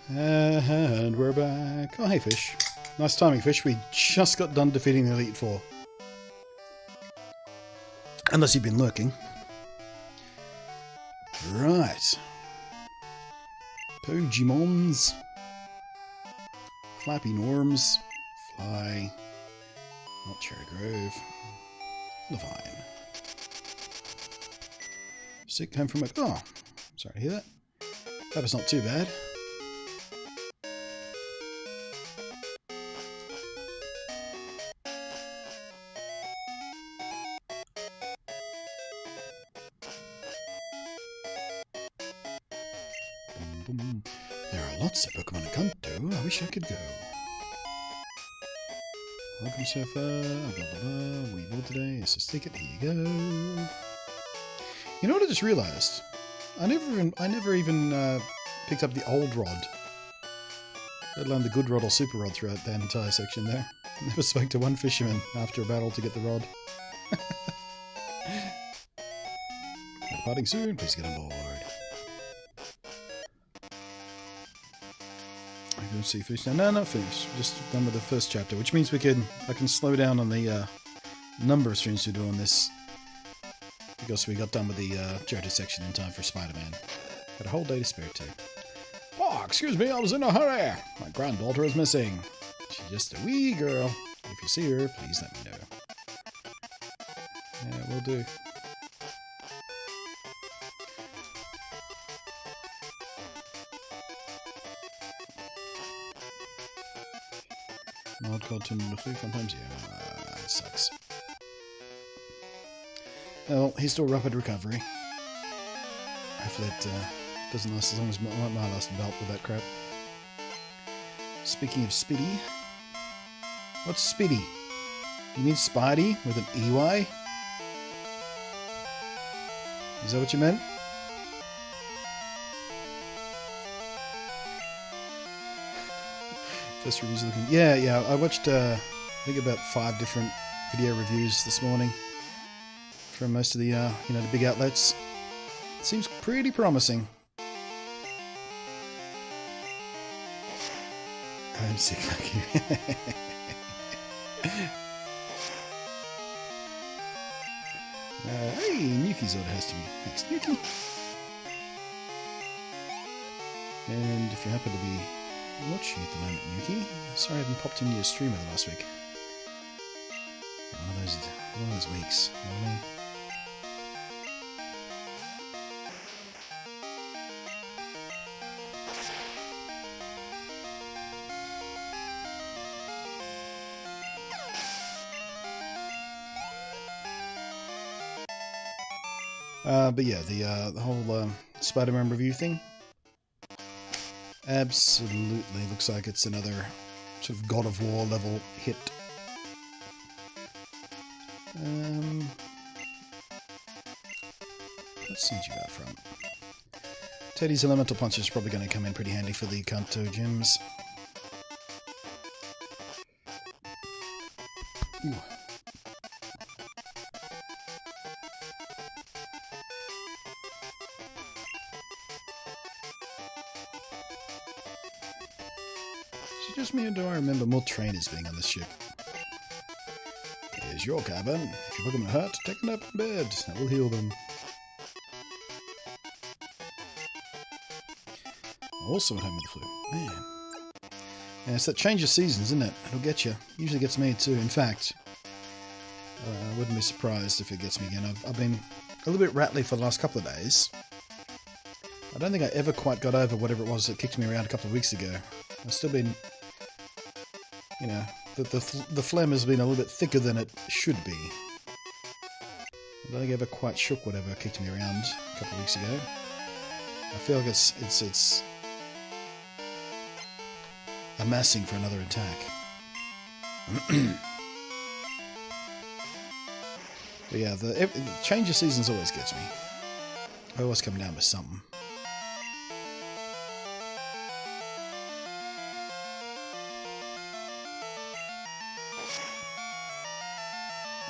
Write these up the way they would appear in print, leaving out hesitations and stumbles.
And we're back. Oh, hey, Fish. Nice timing, Fish. We just got done defeating the Elite Four. Unless you've been lurking. Right. Pokemons. Flappy Norms. Fly. Not Cherry Grove. Levine. Sick home from a... Oh, sorry to hear that. That was not too bad. There are lots of Pokemon in Kanto. I wish I could go. Welcome so far. Blah blah blah. We bought today. It's a ticket. Here you go. You know what I just realised? I never even picked up the old rod. Let alone the good rod or super rod throughout that entire section there. Never spoke to one fisherman after a battle to get the rod. Departing soon. Please get on board. I can see fish now. No, not finished. Just done with the first chapter, which means I can slow down on the number of streams we do on this. Because we got done with the Johto section in time for Spider-Man. Had a whole day to spare too. Oh, excuse me, I was in a hurry. My granddaughter is missing. She's just a wee girl. If you see her, please let me know. Yeah, will do. Mod called to the flu sometimes, yeah, it sucks. Well, he's still rapid recovery. Hopefully it doesn't last as long as my last belt with that crap. Speaking of Spiddy, what's Spiddy? Do you mean Spidey with an EY? Is that what you meant? First reviews looking. Yeah. I watched I think about 5 different video reviews this morning from most of the the big outlets. It seems pretty promising. I'm sick of you. Hey, Nuki's order has to be. Thanks, Nuki. And if you happen to be watching at the moment, Nuki, sorry I haven't popped into your stream over last week. One of those weeks, you know what I mean? But yeah, the whole Spider-Man review thing absolutely looks like it's another sort of God of War level hit. Let's see what you got from Teddy's Elemental Punch is probably going to come in pretty handy for the Kanto gyms. Ooh. Just me, or do I remember more trainers being on this ship? Here's your cabin. If your Pokemon hurt, take them up in bed. I will heal them. Also at home with the flu. Man. Yeah, it's that change of seasons, isn't it? It'll get you. Usually gets me too. In fact, I wouldn't be surprised if it gets me again. I've been a little bit rattly for the last couple of days. I don't think I ever quite got over whatever it was that kicked me around a couple of weeks ago. I've still been... You know, the phlegm has been a little bit thicker than it should be. I don't think I ever quite shook whatever kicked me around a couple of weeks ago. I feel like it's amassing for another attack. But yeah, the change of seasons always gets me. I always come down with something.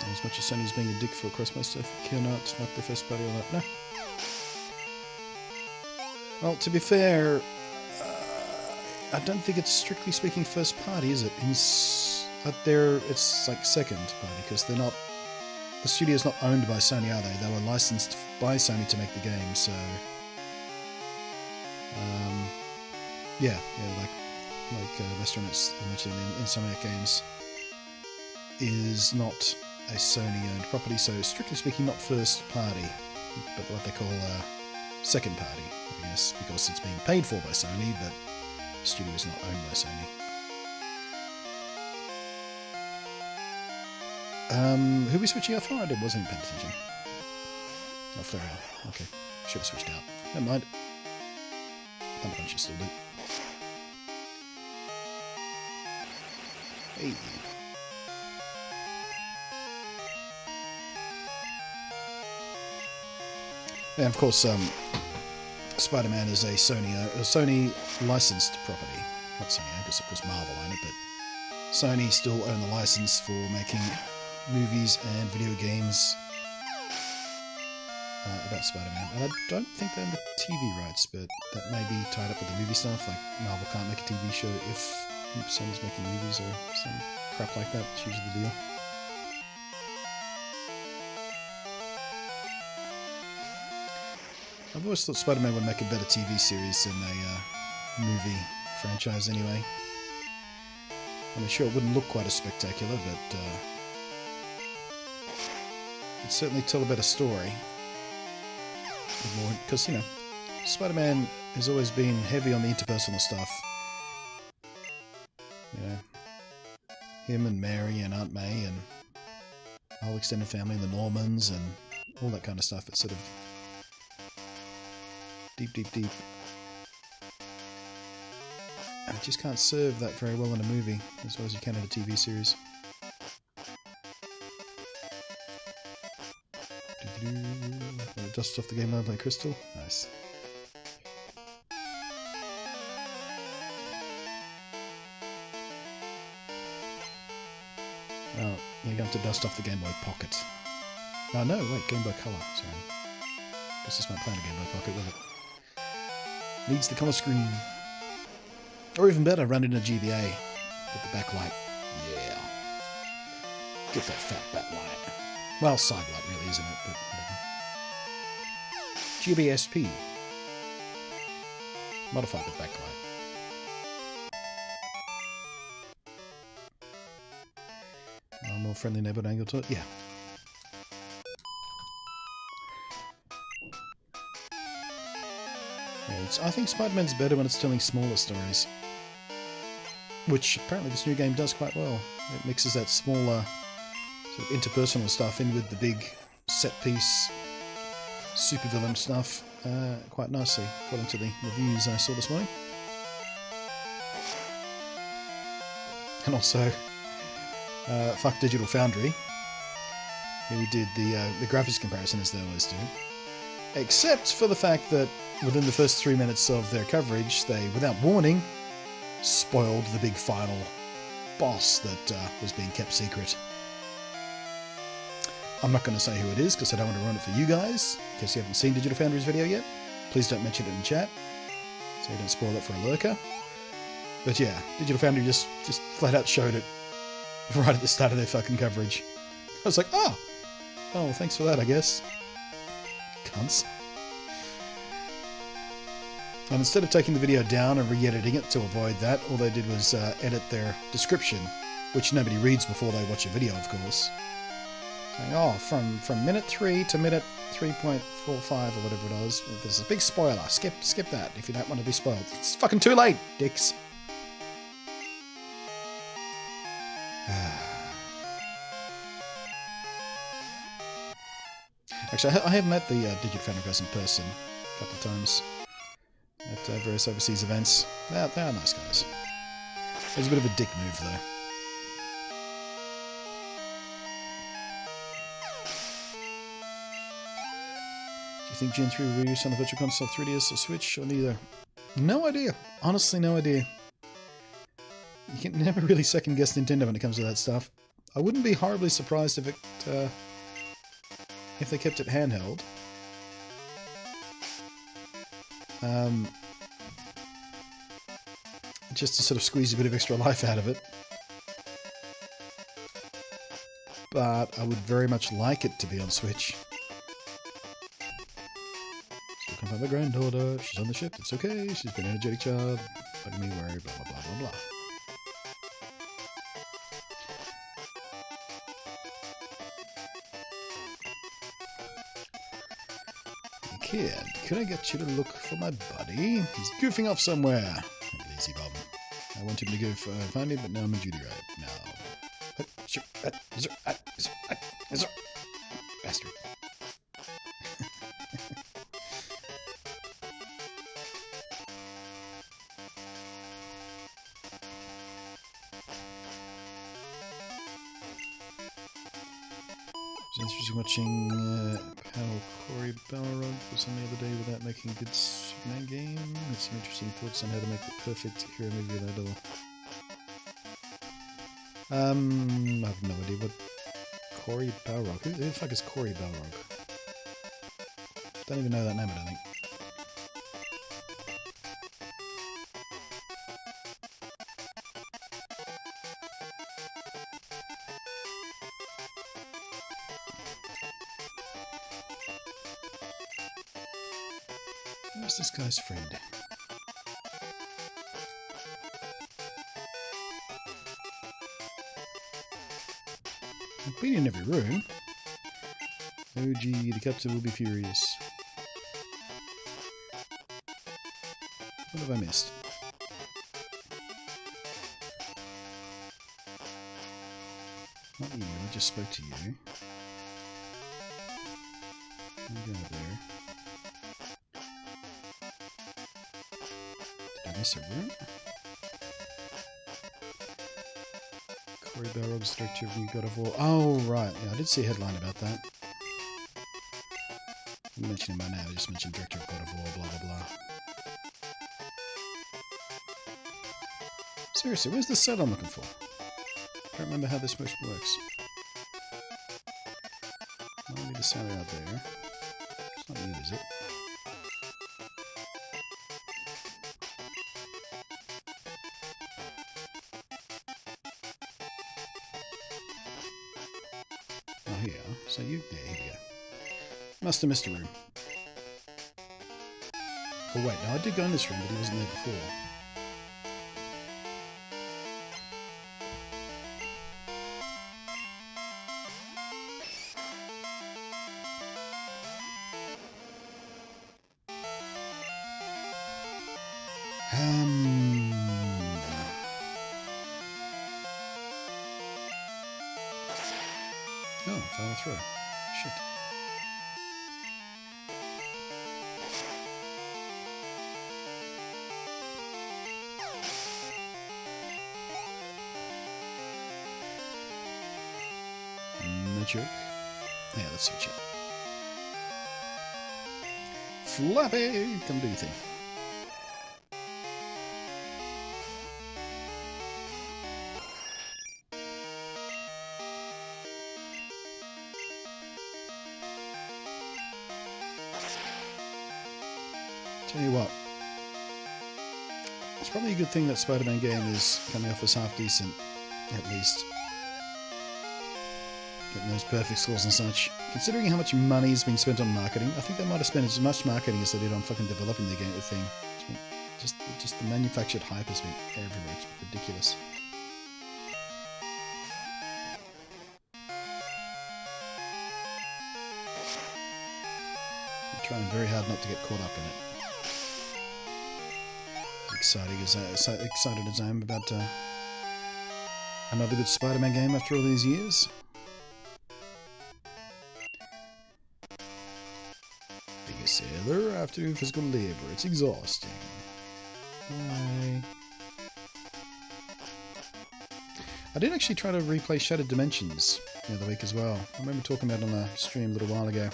As much as Sony's being a dick for Crossmaster, cannot not the first party on that. No. Well, to be fair, I don't think it's strictly speaking first party, is it? It's like second party because they're not. The studio's not owned by Sony, are they? They were licensed by Sony to make the game, so yeah, like restaurants mentioned in Insomniac Games is not a Sony-owned property, so strictly speaking, not first party, but what they call second party, I guess, because it's being paid for by Sony, but the studio is not owned by Sony. Who are we switching out for? I wasn't even paying attention. Oh, Flare. Okay. Should have switched out. Never mind. Thunder Punch is still do. Hey. And of course, Spider-Man is a Sony licensed property. Not Sony, because of course Marvel own it, but Sony still own the license for making movies and video games about Spider-Man. And I don't think they own the TV rights, but that may be tied up with the movie stuff. Like Marvel can't make a TV show if Sony's making movies or some crap like that. It's usually the deal. I've always thought Spider-Man would make a better TV series than a movie franchise anyway. I'm sure it wouldn't look quite as spectacular, but it'd certainly tell a better story. Because, you know, Spider-Man has always been heavy on the interpersonal stuff. You know, him and Mary and Aunt May and the whole extended family and the Normans and all that kind of stuff. It's sort of deep. And it just can't serve that very well in a movie, as well as you can in a TV series. Dust off the game now by Crystal. Nice. Oh, you're going to dust off the Game Boy Pocket. Oh no, wait, Game Boy Color, sorry. Guess this might play on a Game Boy Pocket, will it? Needs the colour screen. Or even better, run it in a GBA. Get the backlight. Yeah. Get that fat backlight. Well, side light really, isn't it? But whatever. GBSP. Modified with backlight. More friendly neighborhood angle to it? Yeah. I think Spider-Man's better when it's telling smaller stories. Which apparently this new game does quite well. It mixes that smaller sort of interpersonal stuff in with the big set-piece supervillain stuff quite nicely, according to the reviews I saw this morning. And also, fuck Digital Foundry, who did the graphics comparison as they always do. Except for the fact that within the first 3 minutes of their coverage, they, without warning, spoiled the big final boss that was being kept secret. I'm not going to say who it is because I don't want to ruin it for you guys. In case you haven't seen Digital Foundry's video yet, please don't mention it in chat so you don't spoil it for a lurker. But yeah, Digital Foundry just flat out showed it right at the start of their fucking coverage. I was like, oh, well, thanks for that, I guess. Cunts. And instead of taking the video down and re-editing it to avoid that, all they did was edit their description, which nobody reads before they watch a video, of course. Saying, oh, from minute 3 to minute 3.45 or whatever it was, there's a big spoiler. Skip that if you don't want to be spoiled. It's fucking too late, dicks. Actually, I have met the Digital Foundry guys in person a couple of times at various overseas events. They are nice guys. It was a bit of a dick move, though. Do you think Gen 3 will be released on the Virtual Console, 3DS, or Switch, or neither? No idea. Honestly, no idea. You can never really second-guess Nintendo when it comes to that stuff. I wouldn't be horribly surprised if they kept it handheld. just to sort of squeeze a bit of extra life out of it. But I would very much like it to be on Switch. Still can't find my granddaughter. She's on the ship. It's okay. She's been an energetic child. Fucking me worried. Blah, blah, blah, blah, blah. Kid, could I get you to look for my buddy? He's goofing off somewhere. Lazy Bob. I want him to go find me, but now I'm in duty right now. Bastard. It's interesting watching Panel Corey Balrog for some the other day without making a good Superman game. With some interesting thoughts on how to make the perfect hero movie without all. I have no idea what Corey Balrog. Who the fuck is Corey Balrog? Don't even know that name, I don't think. Where's this guy's friend? I've been in every room. Oh gee, the captain will be furious. What have I missed? Not you, I just spoke to you. You go there. Did I miss a room? Corey Balrog's director of New God of War. Oh, right. Yeah, I did see a headline about that. I'm mentioning him by now. I just mentioned director of God of War, blah, blah, blah. Seriously, where's the set I'm looking for? I can't remember how this motion works. Might be the cell out there. It's not you, is it? Oh, here. So you... Yeah, here we go. Must have missed a room. Oh, wait. No, I did go in this room, but he wasn't there before. Oh, final throw. Shit. No joke. Yeah, let's switch it. Flappy! Come do your thing. Tell you what, it's probably a good thing that Spider-Man game is coming off as half decent, at least. Getting those perfect scores and such. Considering how much money has been spent on marketing, I think they might have spent as much marketing as they did on fucking developing the game, the thing. Just the manufactured hype has been everywhere. It's ridiculous. I'm trying very hard not to get caught up in it. Excited as I am about another good Spider-Man game after all these years. Being a sailor after physical labor, it's exhausting. Bye. I did actually try to replay Shattered Dimensions the other week as well. I remember talking about it on a stream a little while ago.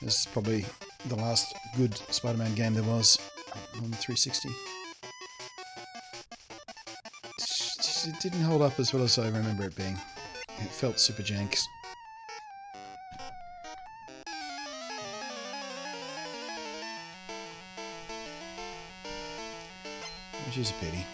This is probably the last good Spider-Man game there was on the 360. It didn't hold up as well as I remember it being. It felt super janks. Which is a pity.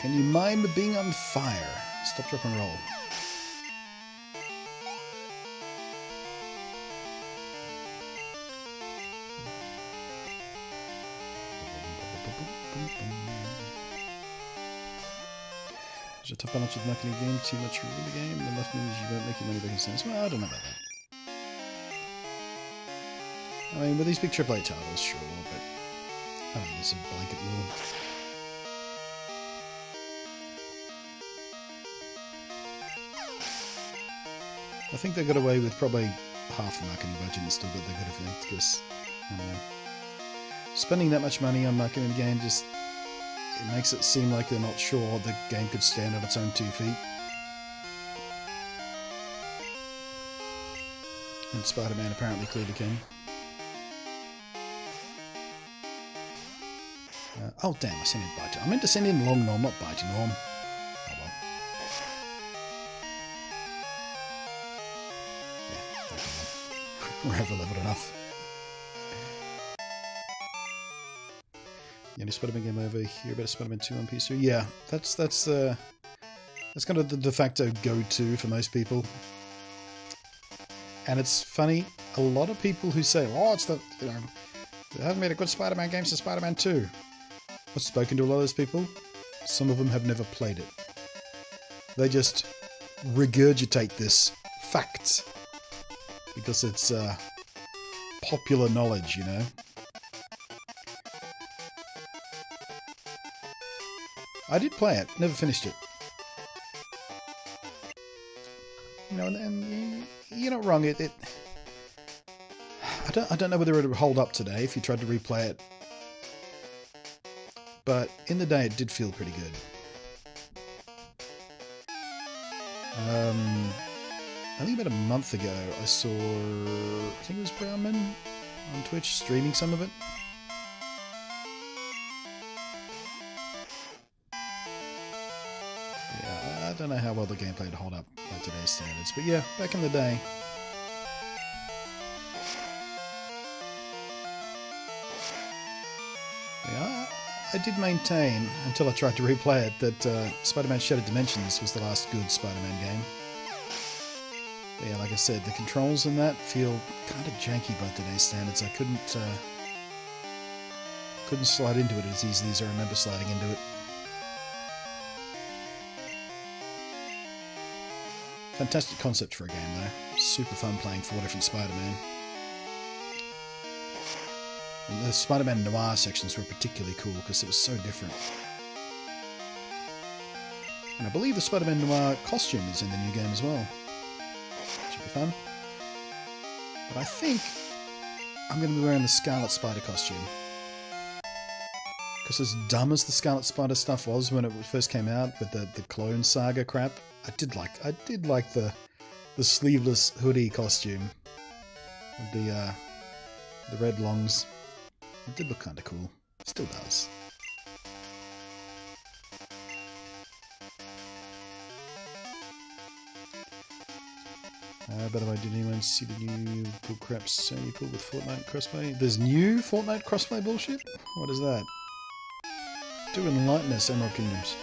Can you mime being on fire? Stop, drop, and roll. There's a tough balance with marketing game, too much real in the game, and enough means you won't make your money back in sense. Well, I don't know about that. I mean, with these big AAA titles, sure, but I don't think it's a blanket rule. I think they got away with probably half the marketing budget and still got their good effect, because, I don't know. Spending that much money on marketing a game just, it makes it seem like they're not sure the game could stand on its own 2 feet. And Spider-Man apparently clearly can. Oh damn, I sent in Bite. I meant to send in Long Norm, not Bite Norm. Oh well. Yeah, okay. We're over leveled enough. The only Spider-Man game over here about Spider-Man 2 on PS3. Yeah, that's kind of the de facto go-to for most people. And it's funny, a lot of people who say, "Oh, it's the they haven't made a good Spider-Man game since Spider-Man 2." I've spoken to a lot of those people. Some of them have never played it. They just regurgitate this fact because it's popular knowledge, you know. I did play it, never finished it. You know, and you're not wrong. I don't know whether it would hold up today if you tried to replay it. But in the day, it did feel pretty good. I think about a month ago, I saw, I think it was Brownman on Twitch streaming some of it. Yeah, I don't know how well the gameplay would hold up by today's standards, but yeah, back in the day. Yeah, I did maintain, until I tried to replay it, that Spider-Man Shattered Dimensions was the last good Spider-Man game. But yeah, like I said, the controls in that feel kind of janky by today's standards. I couldn't slide into it as easily as I remember sliding into it. Fantastic concept for a game, though. Super fun playing 4 different Spider-Man. And the Spider-Man Noir sections were particularly cool because it was so different. And I believe the Spider-Man Noir costume is in the new game as well. Should be fun. But I think I'm going to be wearing the Scarlet Spider costume. Because as dumb as the Scarlet Spider stuff was when it first came out with the Clone Saga crap, I did like the sleeveless hoodie costume with the red longs. It did look kind of cool. Still does. By the way, did anyone see the new bullcrap Sony pull with Fortnite crossplay? There's new Fortnite crossplay bullshit? What is that? Do enlighten us, Emerald Kingdoms.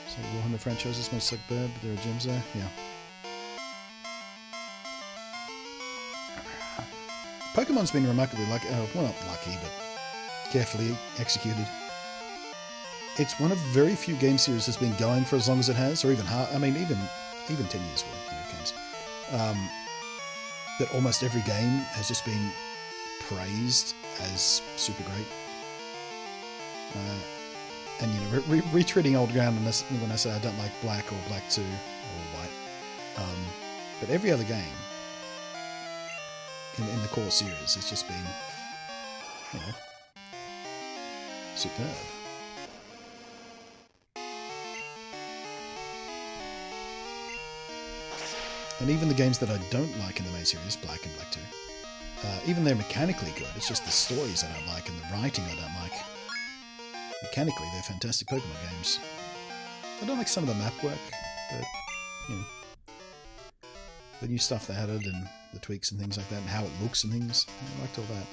So Warhammer franchises most suck bad, but there are gems there. Yeah. Pokemon's been remarkably lucky, well, not lucky, but carefully executed. It's one of very few game series that's been going for as long as it has, or even I mean, even 10 years worth of games. That almost every game has just been praised as super great. And you know, retreading old ground when I say I don't like Black or Black 2 or White. But every other game in the core series has just been, you know, superb. And even the games that I don't like in the main series, Black and Black 2, even they're mechanically good, it's just the stories I don't like and the writing I don't like. Mechanically, they're fantastic Pokemon games. I don't like some of the map work, but, you know, the new stuff they added and the tweaks and things like that, and how it looks and things, I liked all that.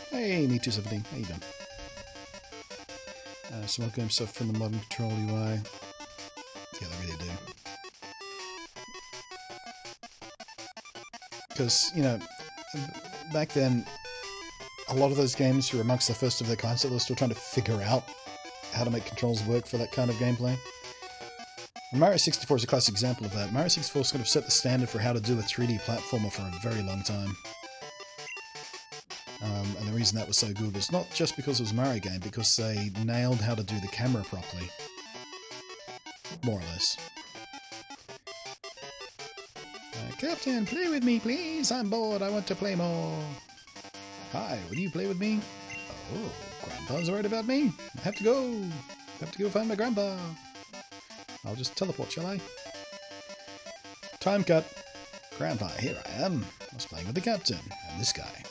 Hey, me 217. How you doing? Some more game stuff from the modern control UI. Yeah, they really do. Because, you know, back then, a lot of those games were amongst the first of their kind, so they were still trying to figure out how to make controls work for that kind of gameplay. And Mario 64 is a classic example of that. Mario 64 sort of set the standard for how to do a 3D platformer for a very long time. And the reason that was so good is not just because it was a Mario game, because they nailed how to do the camera properly. More or less. Captain, play with me, please. I'm bored. I want to play more. Hi, will you play with me? Oh, Grandpa's worried about me. I have to go. I have to go find my grandpa. I'll just teleport, shall I? Time cut. Grandpa, here I am. I was playing with the captain and this guy.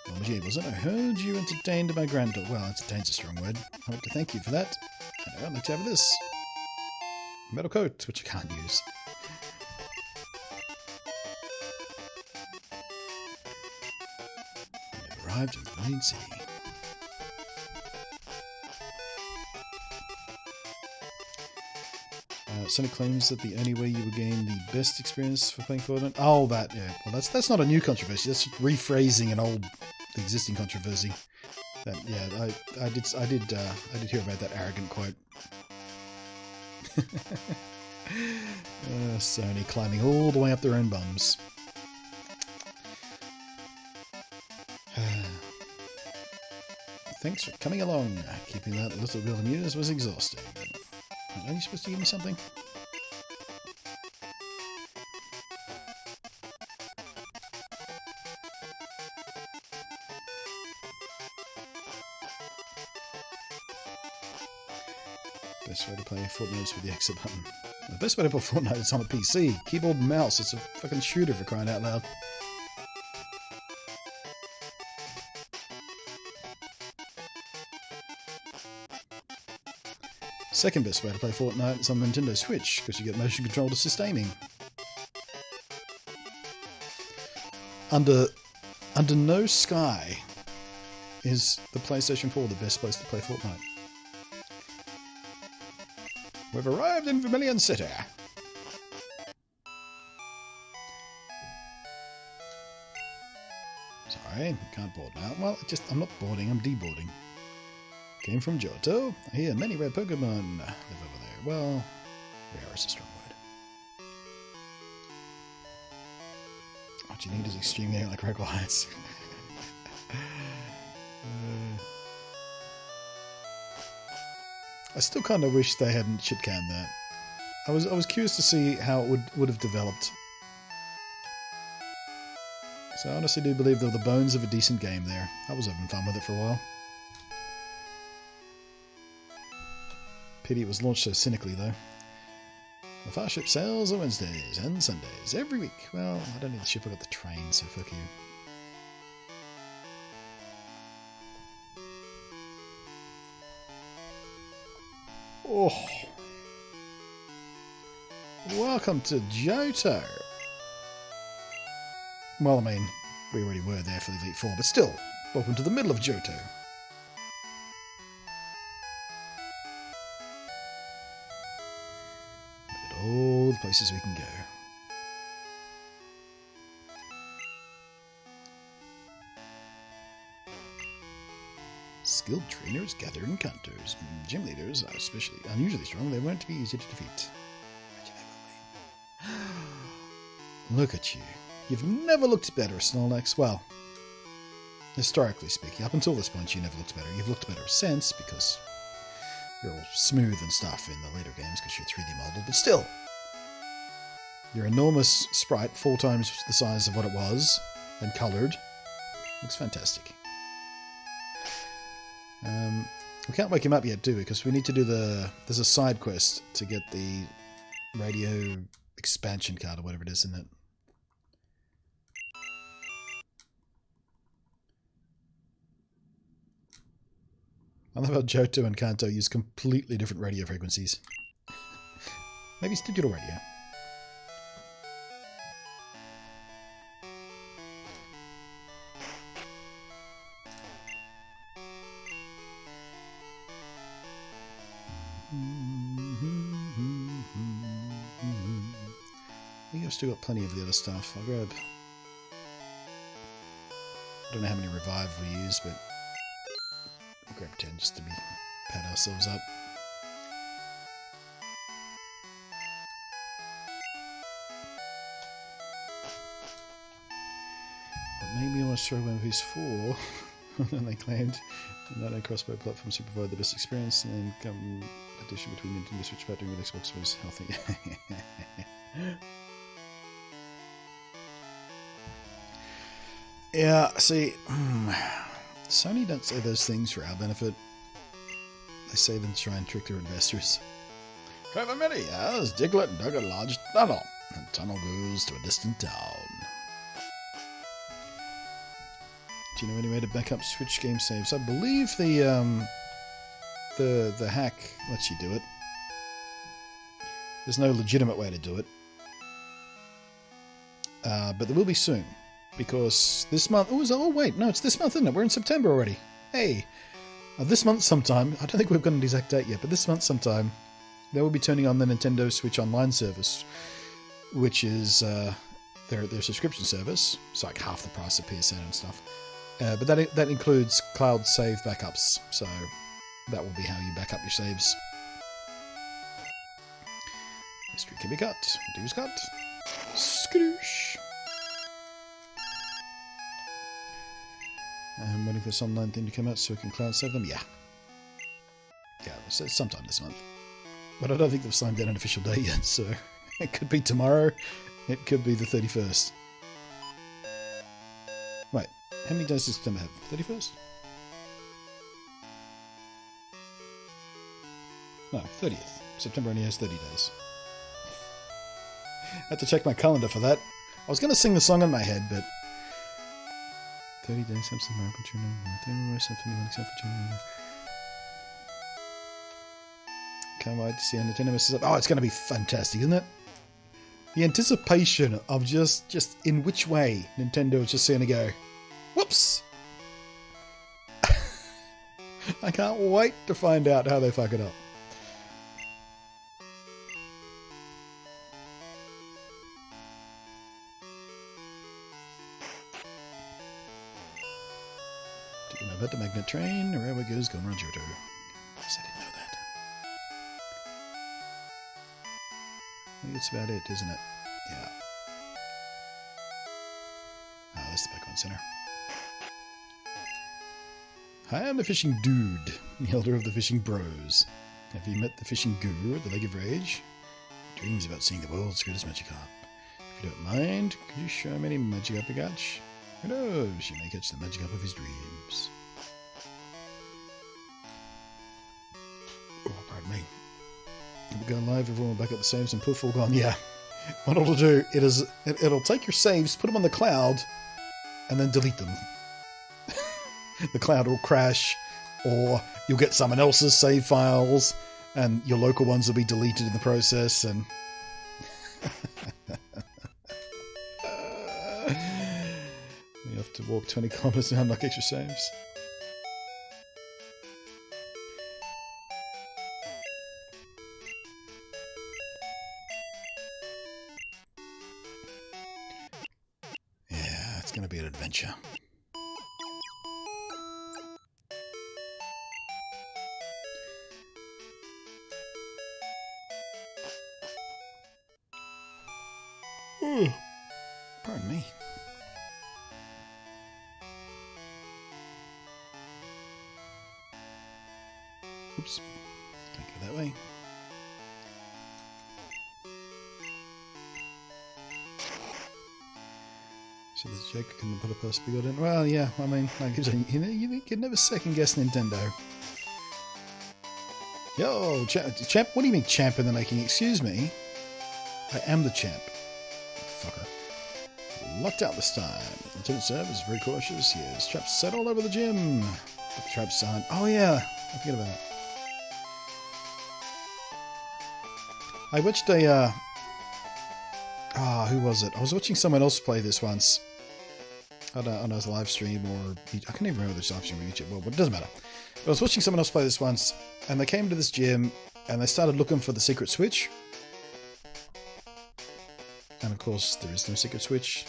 Well, gee, wasn't I heard you entertained my granddaughter. Well, entertain's a strong word. I'd like to thank you for that. And I'd like to have this. Metal coat, which I can't use. We've arrived in BluntNate City. Sony claims that the only way you would gain the best experience for playing Fortnite. Oh, that, yeah. Well, that's not a new controversy. That's just rephrasing the existing controversy. That, yeah, I did hear about that arrogant quote. Sony climbing all the way up their own bums. Thanks for coming along. Keeping that little girl amused was exhausting. Are you supposed to give me something? Best way to play Fortnite is with the exit button. The best way to play Fortnite is on a PC. Keyboard and mouse. It's a fucking shooter for crying out loud. Second best way to play Fortnite is on Nintendo Switch, because you get motion control to sustaining. Under no sky is the PlayStation 4 the best place to play Fortnite. We've arrived in Vermilion City. Sorry, can't board now. Well, I'm not boarding, I'm deboarding. Came from Johto. I hear many rare Pokemon live over there. Well, rare is a strong word. What you need is extremely like red lights. I still kind of wish they hadn't shit-canned that. I was curious to see how it would have developed. So I honestly do believe there were the bones of a decent game there. I was having fun with it for a while. Pity it was launched so cynically, though. The fast ship sails on Wednesdays and Sundays every week. Well, I don't need the ship, I got the train, so fuck you. Oh. Welcome to Johto. Well, I mean, we already were there for the Elite Four, but still, welcome to the middle of Johto. All the places we can go. Skilled trainers gather in cantors. Gym leaders are especially unusually strong. They weren't to be easy to defeat. Look at you. You've never looked better, Snorlax. Well, historically speaking, up until this point you never looked better. You've looked better since, because you're all smooth and stuff in the later games because you're 3D modeled, but still, your enormous sprite, 4 times the size of what it was, and coloured, looks fantastic. We can't wake him up yet, do we? Because we need to do there's a side quest to get the radio expansion card or whatever it is, isn't it? I love how Johto and Kanto use completely different radio frequencies. Maybe it's digital radio. think I've still got plenty of the other stuff. I'll grab... I don't know how many revive we use, but I'll grab 10 just to pat ourselves up. What made me want to throw one of these 4, and they claimed the Nintendo crossbow platforms to provide the best experience, and then competition between Nintendo Switch battery and Xbox was healthy. Yeah, see, Sony don't say those things for our benefit. They say them to try and trick their investors. Clever many, as Diglett dug a large tunnel. The tunnel goes to a distant town. Do you know any way to back up Switch game saves? I believe the hack lets you do it. There's no legitimate way to do it. But there will be soon. Because this month... Oh, wait. No, it's this month, isn't it? We're in September already. Hey. This month sometime... I don't think we've got an exact date yet, but this month sometime, they will be turning on the Nintendo Switch Online service, which is their subscription service. It's like half the price of PSN and stuff. But that includes cloud save backups, so that will be how you back up your saves. History can be cut. Dues cut. Skadoosh. I'm waiting for this online thing to come out so we can cloud save them. Yeah. Yeah, it's sometime this month. But I don't think they've signed down an official date yet, so it could be tomorrow. It could be the 31st. Wait, how many days does September have? 31st? No, 30th. September only has 30 days. I had to check my calendar for that. I was going to sing the song in my head, but... 30 days, something more opportunity. Something Can't wait to see how Nintendo messes up. Oh, it's going to be fantastic, isn't it? The anticipation of just in which way Nintendo is just going to go, whoops! I can't wait to find out how they fuck it up. Do you know about the magnet train? The railway goes going around Johto. Yes, I didn't know that. I think that's about it, isn't it? Yeah. Oh, that's the Pokemon Center. Hi, I'm the Fishing Dude, the elder of the Fishing Bros. Have you met the Fishing Guru at the Lake of Rage? Dreams about seeing the world's greatest Magikarp. If you don't mind, could you show me any Magikarp to catch? Who knows, you may catch the Magikarp of his dreams. Oh, pardon me. We're going live, everyone will back up the saves and poof, all gone. Yeah. What it'll do, it'll take your saves, put them on the cloud, and then delete them. The cloud will crash, or you'll get someone else's save files, and your local ones will be deleted in the process, and... You have to walk 20 kilometers to unlock extra saves. Yeah, it's going to be an adventure. Ooh, pardon me. Oops, can't go that way. So the Joker can put a plus bigger in. Well, yeah, I mean, like you can never second guess Nintendo. Yo, champ, what do you mean champ in the making? Excuse me. I am the champ. Fucker. Locked out this time. Lieutenant Serv is very cautious. He has traps set all over the gym. The traps aren't... Oh yeah, I forget about that. I watched a... who was it? I was watching someone else play this once. I don't know, it was a live stream or... I can't even remember the live stream or YouTube. Well, but it doesn't matter. But I was watching someone else play this once, and they came to this gym, and they started looking for the secret switch. And of course, there is no secret switch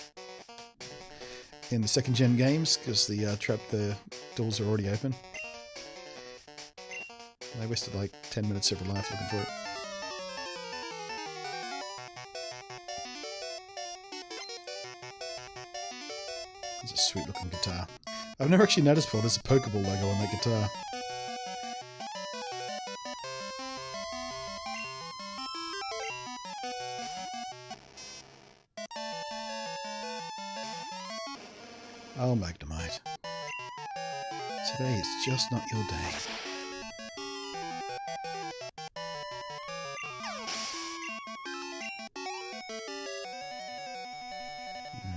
in the second gen games because the doors are already open. They wasted like 10 minutes of their life looking for it. It's a sweet looking guitar. I've never actually noticed before there's a Pokeball logo on that guitar. Oh, Magnemite. Today is just not your day.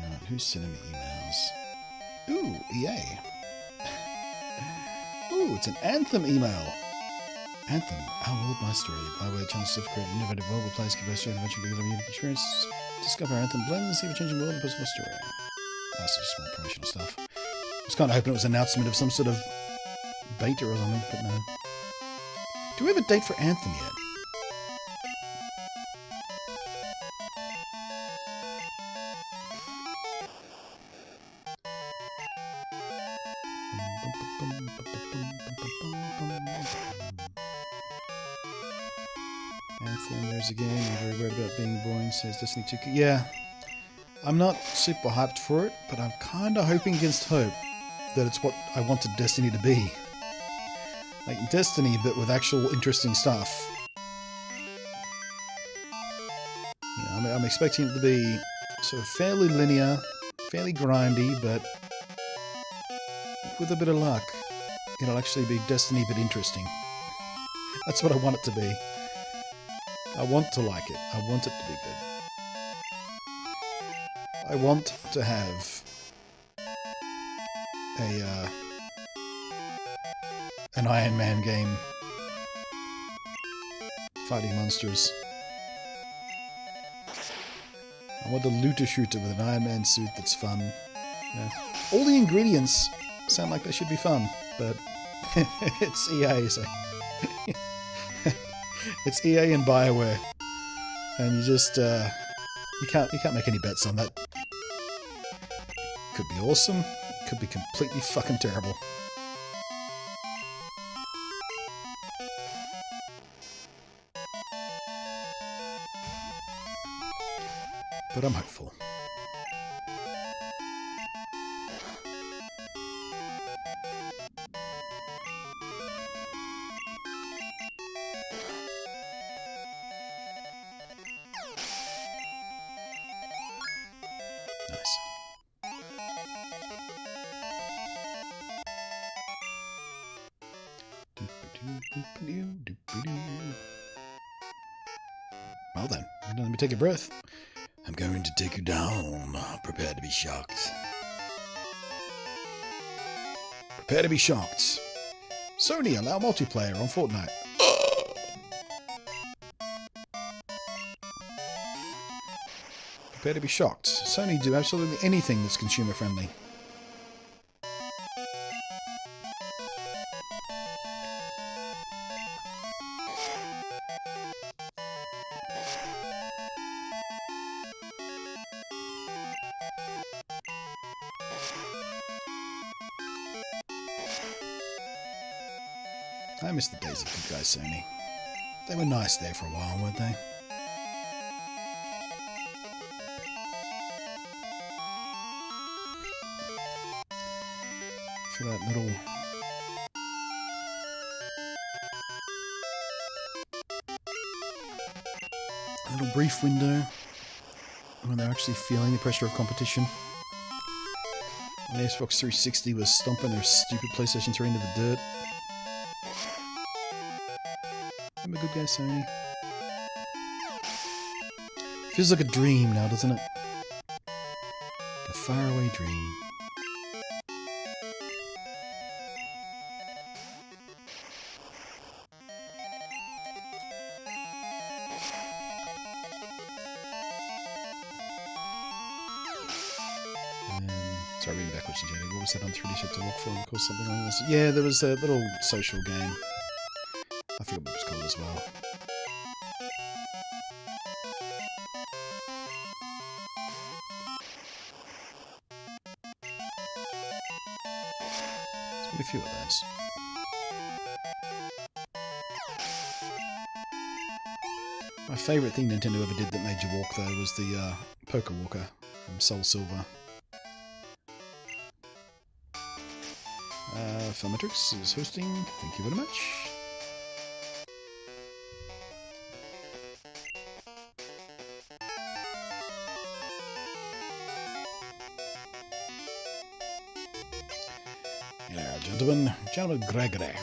Alright, who's sending me emails? Ooh, EA. Ooh, it's an Anthem email. Anthem, our world, my story. By way of chance to create an innovative mobile place, give us an adventure, because of a unique experience. Discover Anthem blends, the ever-changing world, and personal story. That's just small promotional stuff. I was kind of hoping it was an announcement of some sort of beta or something, but no. Do we have a date for Anthem yet? Anthem, there's a game. I'm very worried about being boring, says Destiny 2. Yeah. I'm not super hyped for it, but I'm kind of hoping against hope that it's what I wanted Destiny to be. Like Destiny, but with actual interesting stuff. You know, I'm expecting it to be sort of fairly linear, fairly grindy, but with a bit of luck, it'll actually be Destiny but interesting. That's what I want it to be. I want to like it. I want it to be good. I want to have an Iron Man game fighting monsters. I want a looter shooter with an Iron Man suit that's fun. Yeah. All the ingredients sound like they should be fun, but it's EA, so it's EA and BioWare, and you just you can't make any bets on that. Could be awesome, could be completely fucking terrible. But I'm hopeful. Nice. Well then, let me take a breath. I'm going to take you down. Prepare to be shocked. Prepare to be shocked. Sony allow multiplayer on Fortnite. Prepare to be shocked. Sony do absolutely anything that's consumer friendly. I miss the days of good guys Sony. They were nice there for a while, weren't they? For that little brief window when they're actually feeling the pressure of competition. When the Xbox 360 was stomping their stupid PlayStation 3 into the dirt. I'm a good guy, Sony. Feels like a dream now, doesn't it? A faraway dream. Sorry, reading backwards, Jenny. What was that on 3D set to look for? Of course, something along this. Yeah, there was a little social game. I forget what it was called as well. Get a few of those. My favourite thing Nintendo ever did that made you walk, though, was the Poker Walker from Soul Silver. Filmatrix is hosting. Thank you very much. Yeah, gentleman Gregory.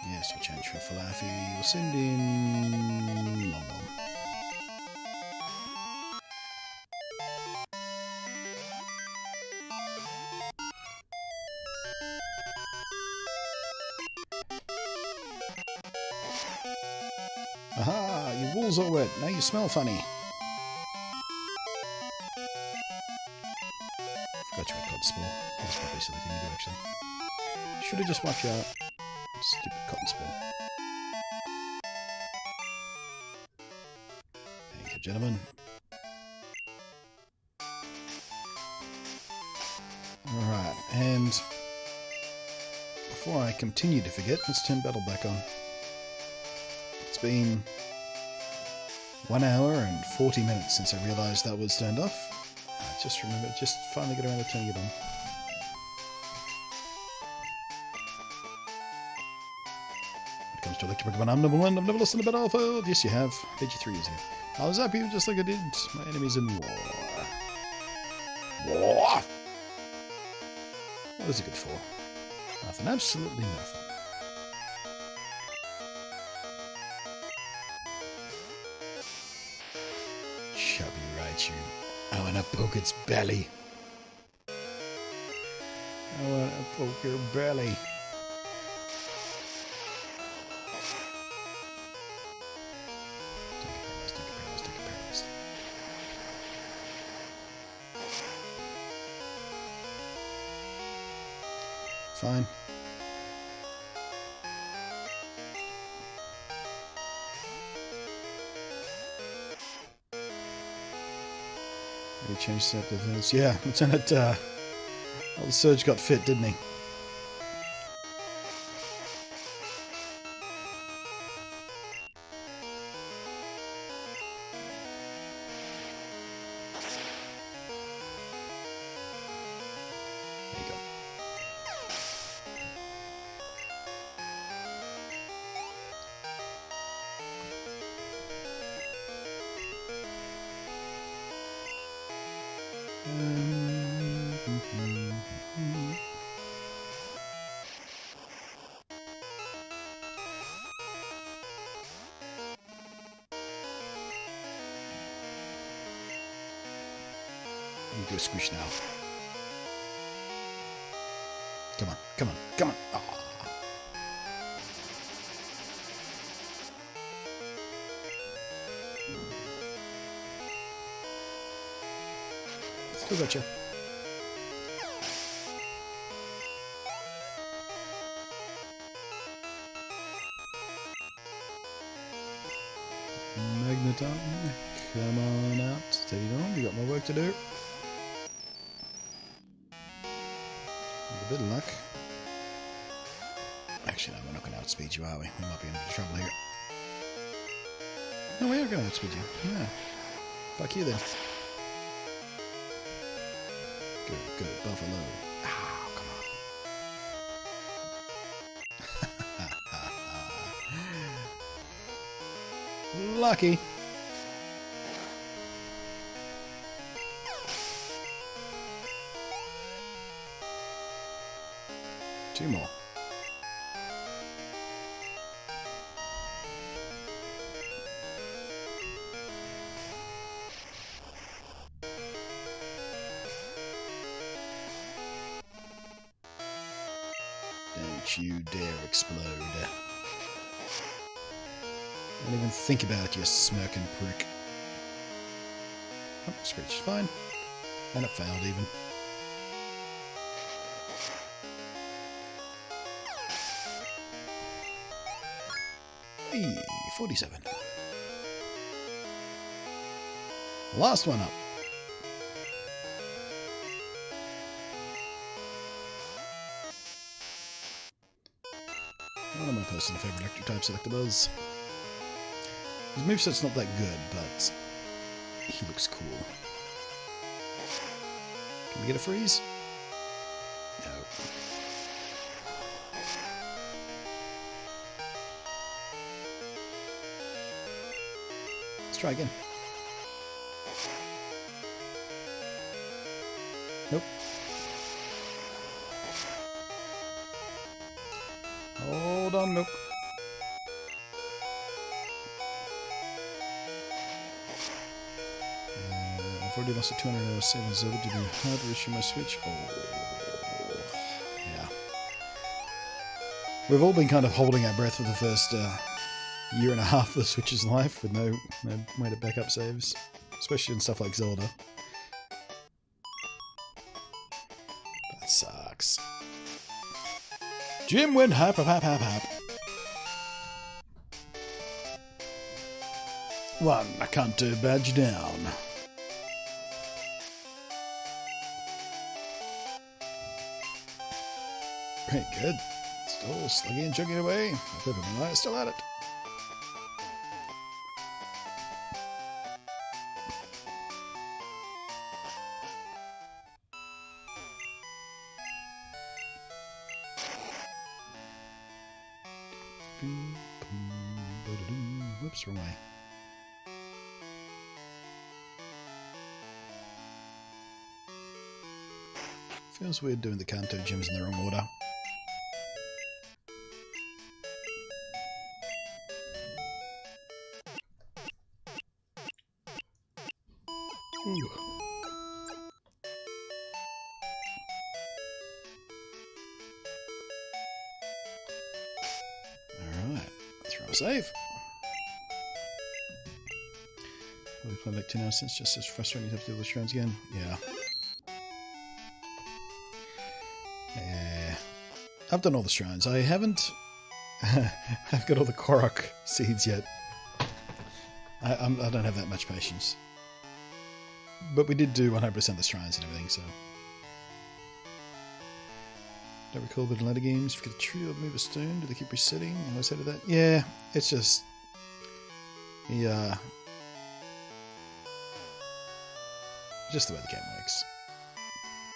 Yes, we'll change for Falafi. We'll send in Lom Lom. Aha! Your wool's all wet. Now you smell funny. Forgot you had cotton spore. That's probably a silly thing to do, actually. Should have just wiped you out. Stupid cotton spore. Thank you, gentlemen. Alright, and before I continue to forget, let's turn battle back on. It's been 1 hour and 40 minutes since I realised that was turned off. I just finally got around to turning it on. When it comes to electric Pokemon, I'm number 1. I've never lost in a battlefield. Yes, you have. I bet you 3 years ago. I was happy just like I did. My enemy's in war. War! What is it good for? Nothing. Absolutely nothing. Chubby Raichu. I want to poke its belly. I want to poke your belly. Take it paralyzed. Fine. We changed that defense. Yeah, Lieutenant, well, the Surge got fit, didn't he? There you go. You do a squish now. Come on, come on, come on. Oh. Still got you. Magneton, come on out. Steady on, we got more work to do. With a bit of luck. Actually, no, we're not going to outspeed you, are we? We might be in a bit of trouble here. No, we are going to outspeed you. Yeah. Fuck you then. Good, good. Buffalo. Oh, come on. Lucky. Two more. Don't you dare explode. Don't even think about it, you smirking prick. Oh, Screech, fine. And it failed even. Hey, 47. Last one up. One of my personal favourite electric type selectables. His moveset's not that good, but he looks cool. Can we get a freeze? No. Let's try again. Nope. Hold on, nope. I've already lost a 200 saving Zelda to be hard to issue my Switch. Oh, yeah. We've all been kind of holding our breath for the first year and a half of the Switch's life with no way to back up saves, especially in stuff like Zelda. That sucks. Jim went hap. One, I can't do badge down. Pretty good. Still sluggy and chugging away. Pokemon Light still at it. Whoops, wrong way. Feels weird doing the Kanto gyms in the wrong order. Ooh. Alright, throw a save. We've played like 2 hours since, just as frustrating to have to do the shrines again. Yeah. I've done all the shrines. I haven't... I've got all the Korok seeds yet. I don't have that much patience. But we did do 100% of the shrines and everything, so... Don't recall the later games. Forget the tree or move a stone. Do they keep resetting? I always hated that. Yeah, it's just... Yeah... Just the way the game works.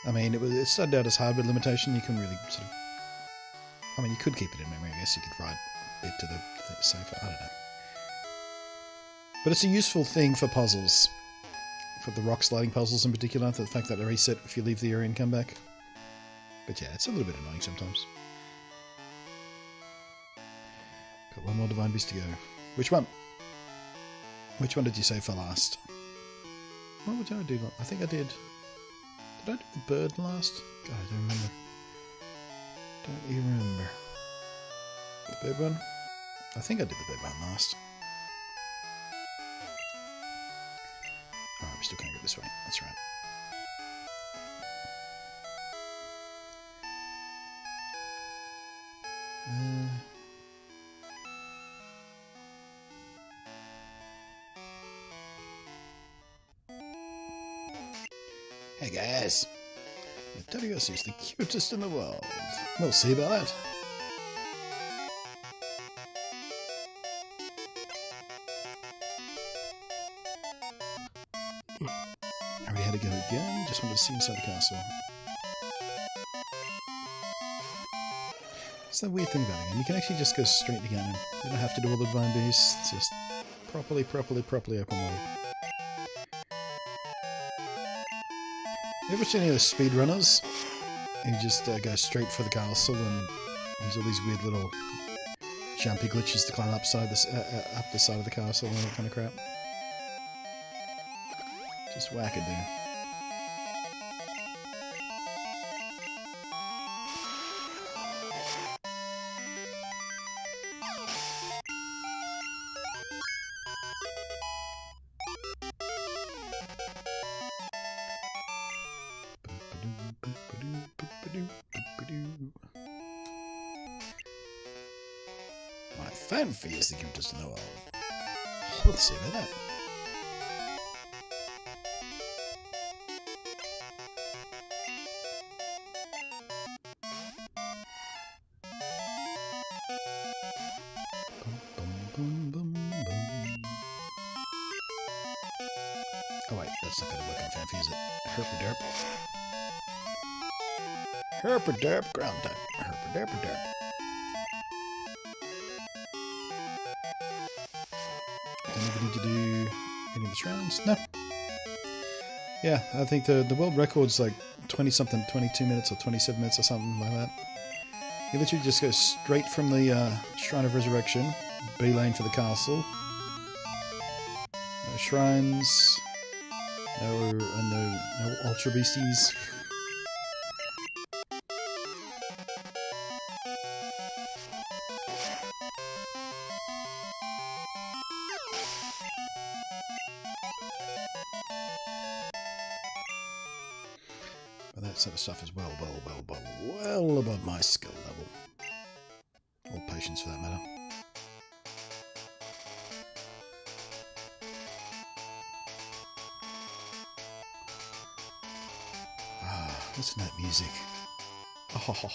I mean, it started out as hardware limitation. You couldn't really sort of... I mean, you could keep it in memory. I guess you could write it to the safer. I don't know. But it's a useful thing for puzzles. For the rock sliding puzzles in particular. The fact that they reset if you leave the area and come back. But yeah, it's a little bit annoying sometimes. Got one more Divine Beast to go. Which one? Which one did you say for last? What did I do? I think I did. Did I do the bird last? God, I don't remember. Don't you remember? The bird one? I think I did the bird one last. Alright, we still can't go this way. That's right. Hey guys, Meteorios is the cutest in the world. We'll see about that. I already had to go again, just wanted to see inside the castle. It's the weird thing about the game, you can actually just go straight to Ganon. You don't have to do all the Divine Beasts, it's just properly open world. You ever seen any of those speedrunners? You just go straight for the castle and use all these weird little jumpy glitches to climb up the side of the castle and all that kind of crap. Just wackadoo. fanfare is the cutest in the world. Let's see about that. Oh wait, that's not going to work on fanfare, is it? Herpaderp. Herpaderp, ground type. Herpaderp. Don't even need to do any of the rounds. No. Yeah, I think the world record's like 20-something, 22 minutes or 27 minutes or something like that. You literally just go straight from the Shrine of Resurrection, beeline for the castle. No shrines, no ultra beasties. But that sort of stuff is well above my skill level. Or patience for that matter. Ah, listen to that music. Oh,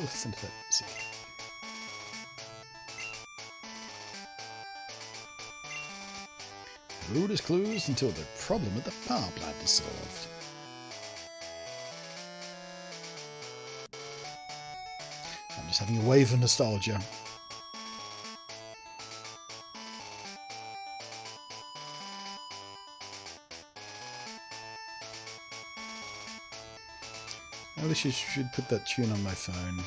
listen to that music. The road is closed until the problem at the power plant is solved. I'm just having a wave of nostalgia. I wish you should put that tune on my phone.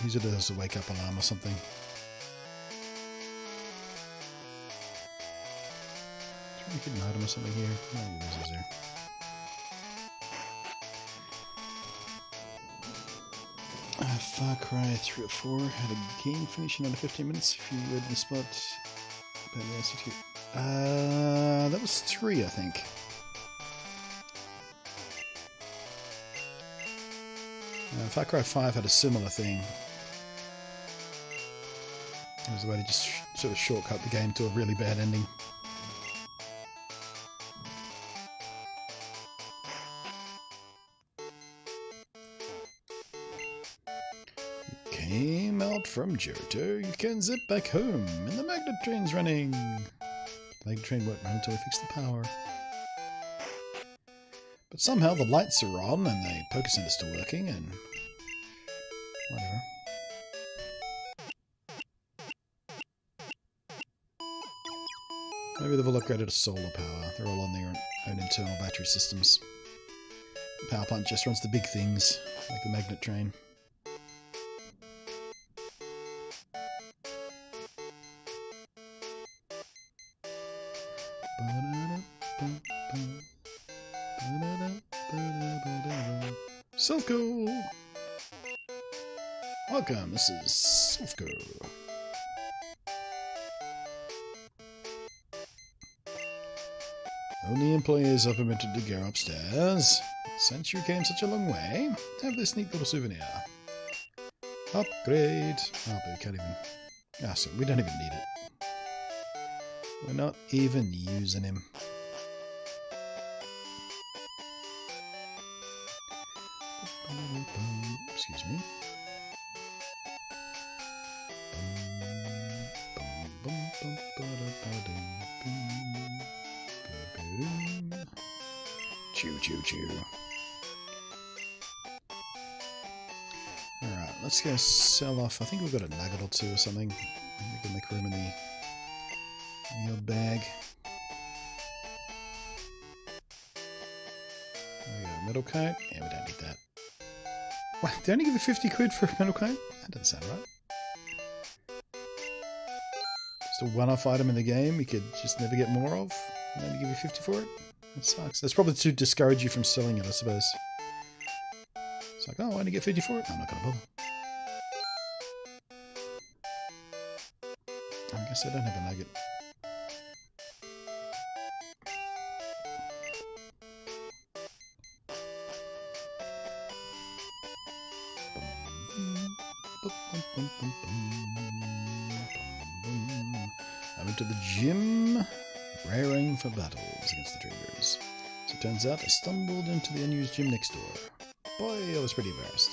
Use it as a wake-up alarm or something. Is there any hidden item or something here? No, there is there. Far Cry 3 or 4 had a game finishing under 15 minutes if you read the spot. That was 3, I think. Far Cry 5 had a similar thing. It was a way to just sort of shortcut the game to a really bad ending. Came out from Johto, you can zip back home, and the magnet train's running. The magnet train won't run until we fix the power. But somehow the lights are on, and the Poké Center's still working, and whatever. Maybe they've all upgraded to solar power. They're all on their own internal battery systems. The power plant just runs the big things, like the magnet train. Silph-Co! Welcome, this is Silph-Co. Only employees are permitted to go upstairs. Since you came such a long way, have this neat little souvenir. Upgrade. Oh, but we can't even... Ah, so we don't even need it. We're not even using him. Excuse me. Choo choo choo. Alright, let's go sell off. I think we've got a nugget or two or something. We can make room in your bag. There we go, metal coat. Yeah, we don't need that. What? They only give you 50 quid for a metal coat? That doesn't sound right. Just a one-off item in the game you could just never get more of, and only give you 50 for it? That sucks. That's probably to discourage you from selling it, I suppose. It's like, oh, I only get 50 for it? I'm not going to bother. I guess I don't have a nugget. Boom. I went to the gym, raring for battles against the Dreamers. So it turns out I stumbled into the unused gym next door. Boy, I was pretty embarrassed.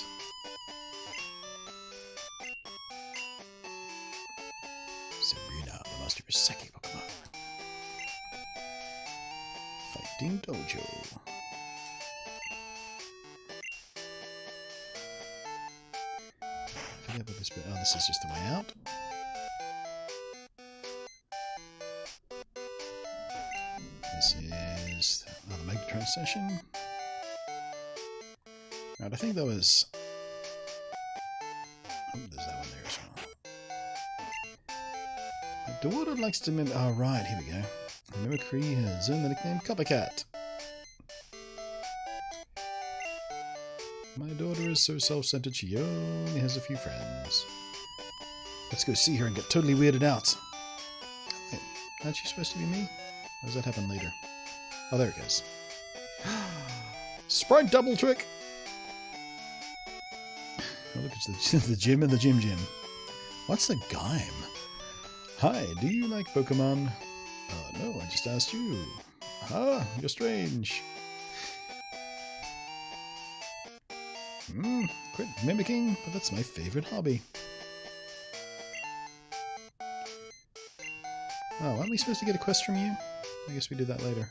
Sabrina, the master of Sake Pokemon. Fighting Dojo. I forget what this bit. Oh, this is just the way out. This is the Megatron session. Right, I think that was... Oh, there's that one there as well. My daughter likes to mimic... Oh, right, here we go. Mimicry has earned the nickname Copycat. My daughter is so self-centered she only has a few friends. Let's go see her and get totally weirded out. Wait, aren't you supposed to be me? Or does that happen later? Oh, there it goes. Sprite double trick! Oh, look, it's the gym and the gym. What's the game? Hi, do you like Pokemon? No, I just asked you. Ah, you're strange. Quit mimicking, but that's my favorite hobby. Oh, aren't we supposed to get a quest from you? I guess we do that later.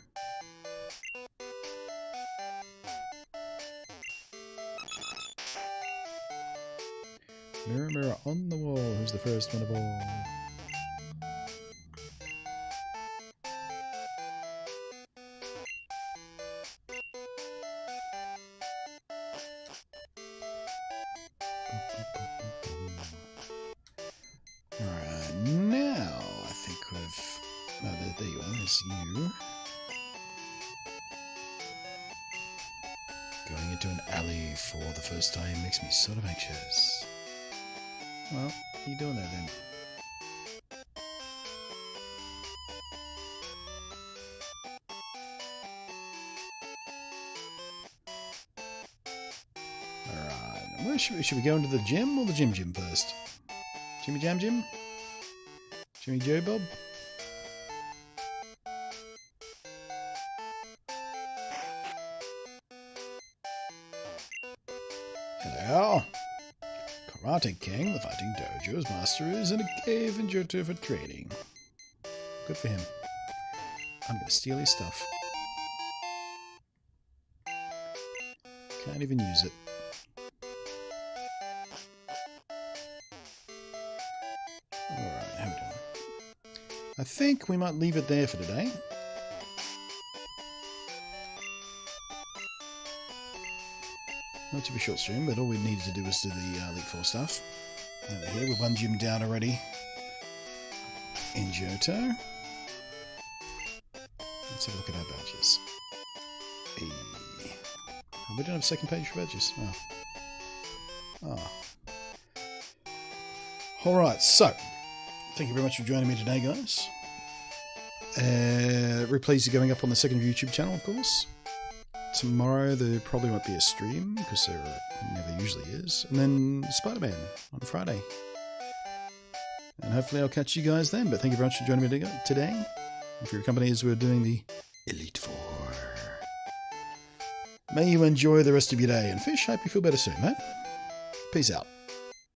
Mirror, mirror on the wall, who's the first one of all? Alright, now I think we've... Oh, there you are, there's you. Going into an alley for the first time makes me sort of anxious. Well, what are you doing there then? Alright, where should we go into the gym or the gym first? Jimmy Jam Jim? Jimmy Joe Bob? Hello! Karate King, the fighting dojo's master, is in a cave in Johto for training. Good for him. I'm gonna steal his stuff. Can't even use it. Alright, how we doing? I think we might leave it there for today. Not to be short stream, but all we needed to do was do the Elite Four stuff. Over here, we're one gym down already in Johto. Let's have a look at our badges. Hey. Oh, we don't have a second page for badges. Oh. Alright, so, thank you very much for joining me today, guys. Replays are going up on the second YouTube channel, of course. Tomorrow there probably won't be a stream, because there never usually is. And then Spider-Man on Friday. And hopefully I'll catch you guys then. But thank you very much for joining me today. And for your company as we're doing the Elite Four. May you enjoy the rest of your day. And Fish, hope you feel better soon, mate. Peace out.